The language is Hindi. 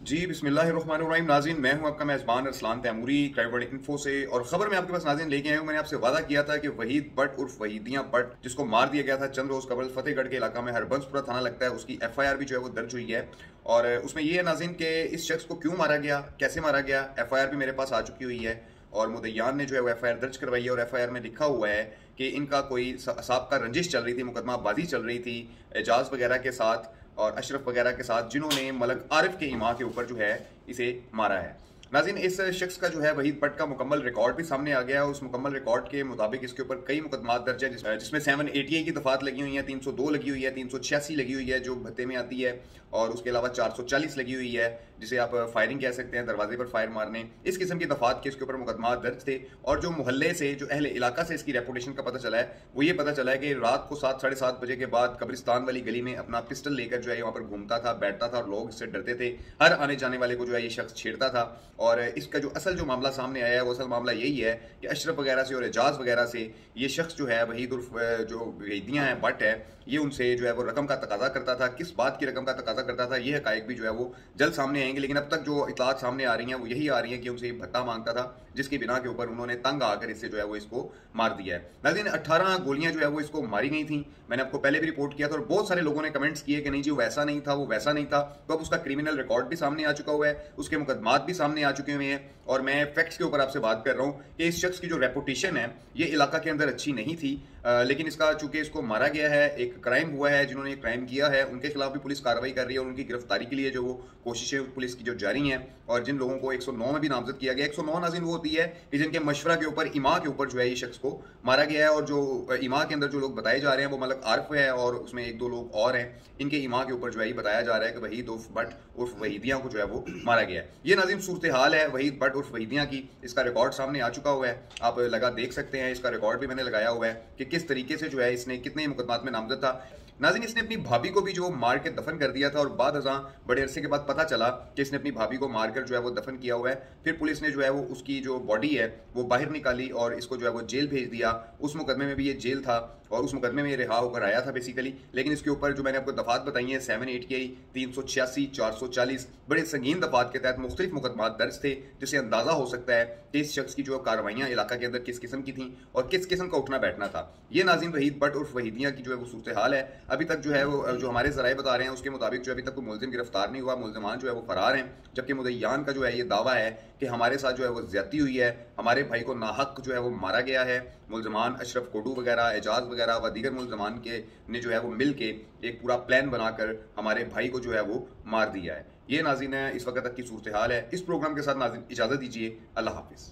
जी बिस्मिल्लाहिर्रहमानिर्रहीम। नाज़रीन, मैं हूं आपका मेज़बान Arsalan Taimuri crime world info से। और खबर मैं आपके पास नाज़रीन लेके आया हूं। मैंने आपसे वादा किया था कि वहीद बट उर्फ वहीदियां बट, जिसको मार दिया गया था चंद रोज कबल फतेहगढ़ के इलाका में, हरबंसपुरा थाना लगता है, उसकी FIR भी जो है वो दर्ज हुई है। और उसमें ये है नाज़रीन कि इस शख्स को क्यों मारा गया, कैसे मारा गया। FIR भी मेरे पास आ चुकी हुई है और मुद्दईयान ने जो है वो FIR दर्ज करवाई है। और FIR में लिखा हुआ है कि इनका कोई साबका रंजिश चल रही थी, मुकदमाबाजी चल रही थी एजाज वगैरह के साथ और अशरफ वगैरह के साथ, जिन्होंने मलक आरिफ के इमाम के ऊपर जो है इसे मारा है। नाज़रीन, इस शख्स का जो है वहीद बट का मुकम्मल रिकॉर्ड भी सामने आ गया है। उस मुकम्मल रिकॉर्ड के मुताबिक इसके ऊपर कई मुकदमात दर्ज है, जिसमें 7 ATA की दफात लगी हुई है, 302 लगी हुई है, 386 लगी हुई है जो भत्ते में आती है, और उसके अलावा 440 लगी हुई है जिसे आप फायरिंग कह सकते हैं, दरवाजे पर फायर मारने। इस किस्म की दफात के इसके ऊपर मुकदमात दर्ज थे। और जो मोहल्ले से, जो अहले इलाका से इसकी रेपुटेशन का पता चला है, वो ये पता चला है कि रात को 7 साढ़े 7 बजे के बाद कब्रिस्तान वाली गली में अपना पिस्टल लेकर जो है वहाँ पर घूमता था, बैठता था और लोग इससे डरते थे। हर आने जाने वाले को जो है ये शख्स छेड़ता था। और इसका जो असल जो मामला सामने आया है, वो असल मामला यही है कि अशरफ वगैरह से और एजाज वगैरह से ये शख्स जो है वहीद उर्फ जो वहीदियां हैं बट है, ये उनसे जो है वो रकम का तकाजा करता था। किस बात की रकम का तकाजा करता था, ये हकायक भी जो है वो जल्द सामने आएंगे। लेकिन अब तक जो इतलात सामने आ रही हैं वो यही आ रही है कि उनसे भत्ता मांगता था, जिसकी बिना के ऊपर उन्होंने तंग आकर इससे जो है वो इसको मार दिया है। नाज़रीन, 18 गोलियां जो है वो इसको मारी गई थी। मैंने आपको पहले भी रिपोर्ट किया था और बहुत सारे लोगों ने कमेंट्स किए कि नहीं जी वैसा नहीं था, वो वैसा नहीं था। तो अब उसका क्रिमिनल रिकॉर्ड भी सामने आ चुका हुआ है, उसके मुकदमात भी सामने आ चुके हुए हैं। और मैं फैक्ट्स के ऊपर आपसे बात कर रहा हूँ कि इस शख्स की जो रेपुटेशन है ये इलाका के अंदर अच्छी नहीं थी। लेकिन इसका चूंकि इसको मारा गया है, एक क्राइम हुआ है, जिन्होंने क्राइम किया है उनके खिलाफ भी पुलिस कार्रवाई कर रही है और उनकी गिरफ्तारी के लिए जो वो कोशिशें पुलिस की जो जारी हैं। और जिन लोगों को 109 में भी नामजद किया गया, 109 नाज़रीन वो होती है कि जिनके मशवरा के ऊपर, इमा के ऊपर जो है ये शख्स को मारा गया है। और जो इमा के अंदर जो लोग बताए जा रहे हैं वो मलक आरिफ है और उसमें 1-2 लोग और हैं। इनके इमा के ऊपर जो है ये बताया जा रहा है कि वहीद उर्फ बट उर्फ वहीदियां को जो है वो मारा गया है। ये नाज़रीन सूरत हाल है वहीद बट उर्फ वहीदियां की। इसका रिकॉर्ड सामने आ चुका हुआ है, आप लगा देख सकते हैं। इसका रिकॉर्ड भी मैंने लगाया हुआ है कि किस तरीके से जो है इसने कितने मुकदमात में नामजद था। नाज़रीन, इसने अपनी भाभी को भी जो मार के दफन कर दिया था और बाद अज़ां बड़े अरसे के बाद पता चला कि इसने अपनी भाभी को मारकर जो है वो दफन किया हुआ है। फिर पुलिस ने जो है वो उसकी जो बॉडी है वो बाहर निकाली और इसको जो है वो जेल भेज दिया। उस मुकदमे में भी ये जेल था और उस मुकदमे में ये रिहा होकर आया था बेसिकली। लेकिन इसके ऊपर जो मैंने आपको दफात बताई है 7 ATA 386 440 बड़े संगीन दफात के तहत मुख्तलिफ मुकदमात दर्ज थे, जिससे अंदाजा हो सकता है कि इस शख्स की जो कार्रवाइयाँ इलाका के अंदर किस किस्म की थी और किस किस्म का उठना बैठना था। ये नाज़रीन वहीद बट उर्फ वहीदियां की जो है वो सूरत हाल है। अभी तक जो है वो जो हमारे ज़राए बता रहे हैं उसके मुताबिक जो अभी तक कोई मुलजिम गिरफ्तार नहीं हुआ, मुलजमान जो है वो फरार हैं। जबकि मुद्दईयान का जो है ये दावा है कि हमारे साथ जो है वो ज्यादती हुई है, हमारे भाई को नाहक जो है वो मारा गया है। मुलजमान अशरफ कोडू वगैरह, एजाज वगैरह व दीगर मुलजमान के ने जो है वो मिल के एक पूरा प्लान बनाकर हमारे भाई को जो है वो मार दिया है। ये नाज़रीन है इस वक्त तक की सूरत हाल है। इस प्रोग्राम के साथ नाज़रीन इजाज़त दीजिए। अल्लाह हाफिज़।